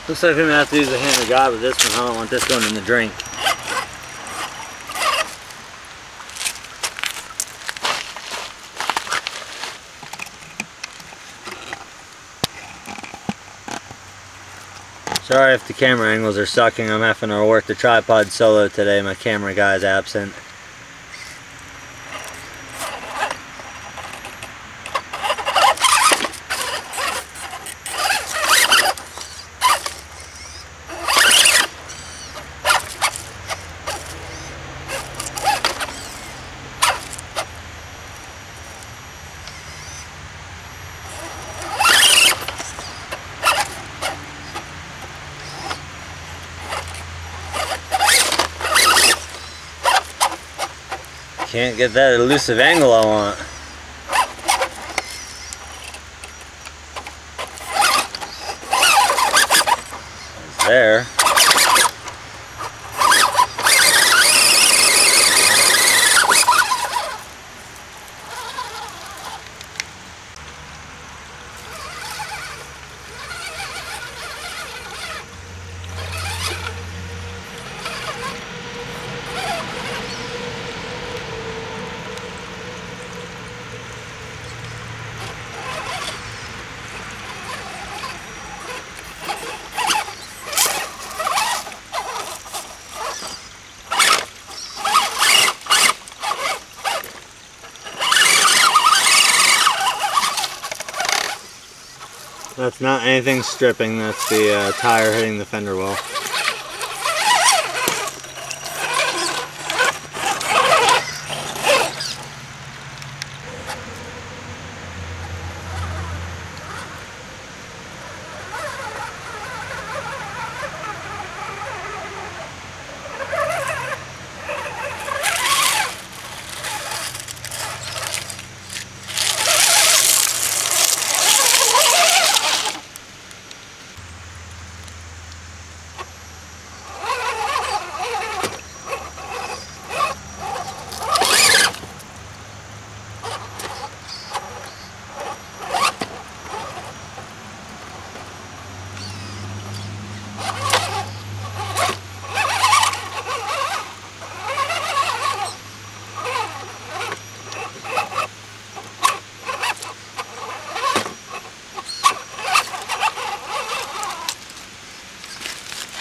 Looks like I'm gonna have to use the hand of God with this one. I don't want this going in the drink. Sorry if the camera angles are sucking. I'm having to work the tripod solo today. My camera guy's absent. Can't get that elusive angle I want. It's there. That's not anything stripping, that's the tire hitting the fender well.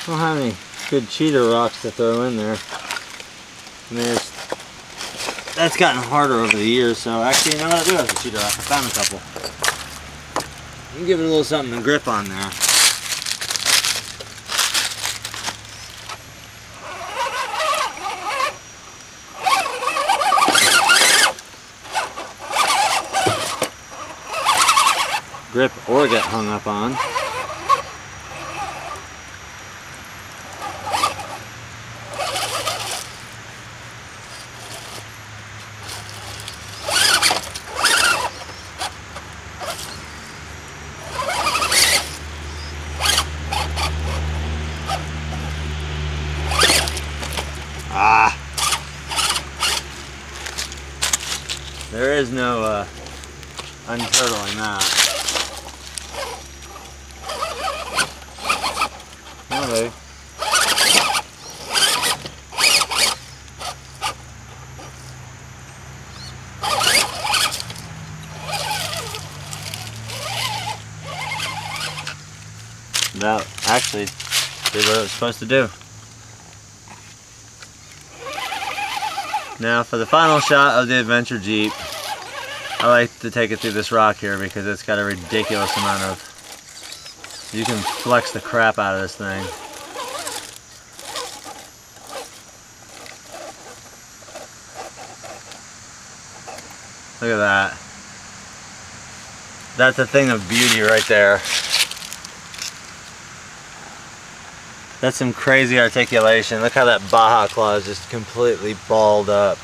I don't have any good cheater rocks to throw in there. And that's gotten harder over the years, so actually, you know what, I do have a cheater rock. I found a couple. You can give it a little something to grip on there. Grip or get hung up on. There is no unturtling that. Okay. That actually did what it was supposed to do. Now for the final shot of the Adventure Jeep, I like to take it through this rock here because it's got a ridiculous amount of, you can flex the crap out of this thing. Look at that. That's a thing of beauty right there. That's some crazy articulation. Look how that Baja claw is just completely balled up.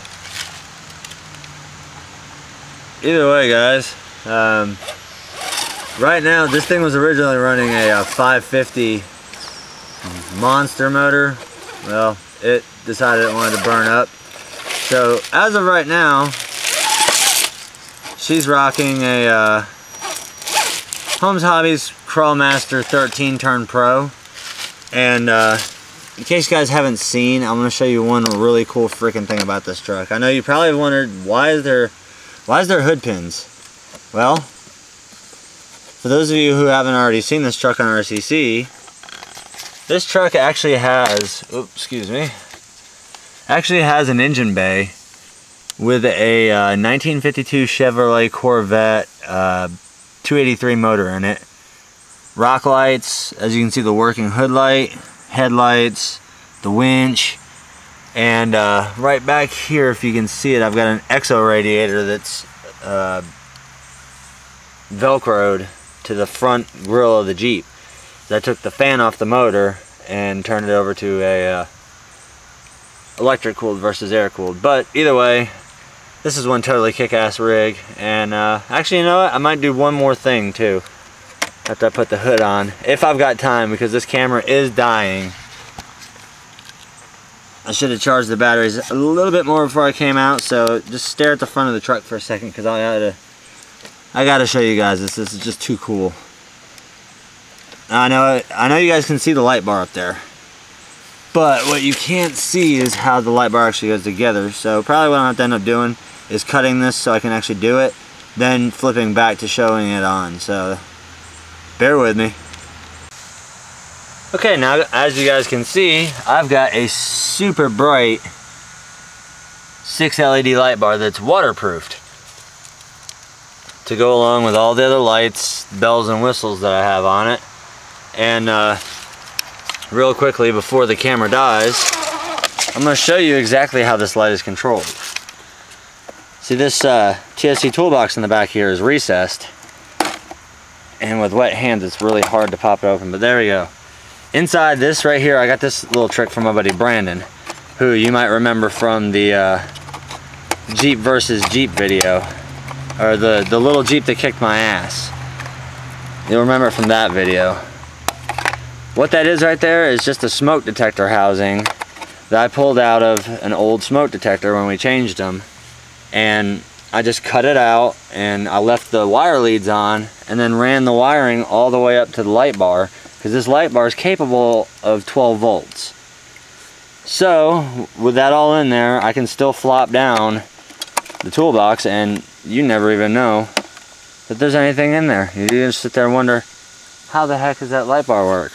Either way, guys, right now this thing was originally running a 550 monster motor. Well, it decided it wanted to burn up. So as of right now, she's rocking a Homes Hobbies Crawlmaster 13 Turn Pro. And in case you guys haven't seen, I'm going to show you one really cool freaking thing about this truck. I know you probably have wondered, why is there hood pins? Well, for those of you who haven't already seen this truck on RCC, this truck actually has, actually has an engine bay with a 1952 Chevrolet Corvette 283 motor in it. Rock lights, as you can see, the working hood light, headlights, the winch, and right back here, if you can see it, I've got an exo radiator that's velcroed to the front grille of the Jeep. So I took the fan off the motor and turned it over to a electric cooled versus air cooled. But either way, this is one totally kick-ass rig. And actually, you know what? I might do one more thing too after I put the hood on, if I've got time, because this camera is dying. I should have charged the batteries a little bit more before I came out, so just stare at the front of the truck for a second, because I gotta show you guys this. This is just too cool. I know you guys can see the light bar up there, but what you can't see is how the light bar actually goes together. So probably what I'm gonna have to end up doing is cutting this so I can actually do it, then flipping back to showing it on. So bear with me. Okay, now as you guys can see, I've got a super bright 6 LED light bar that's waterproofed to go along with all the other lights, bells and whistles that I have on it. And real quickly before the camera dies, I'm going to show you exactly how this light is controlled. See, this TSC toolbox in the back here is recessed, and with wet hands it's really hard to pop it open, but there we go. Inside this right here, I got this little trick from my buddy Brandon, who you might remember from the Jeep versus Jeep video, or the little Jeep that kicked my ass. You'll remember from that video. What that is right there is just a smoke detector housing that I pulled out of an old smoke detector when we changed them, and I just cut it out and I left the wire leads on and then ran the wiring all the way up to the light bar, because this light bar is capable of 12 volts. So with that all in there, I can still flop down the toolbox and you never even know that there's anything in there. You just sit there and wonder, how the heck does that light bar work?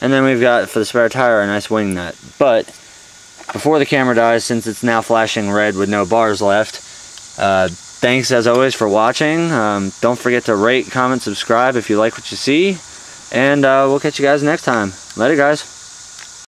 And then we've got, for the spare tire, a nice wing nut. But before the camera dies, since it's now flashing red with no bars left, thanks as always for watching. Don't forget to rate, comment, subscribe if you like what you see. And we'll catch you guys next time. Later, guys.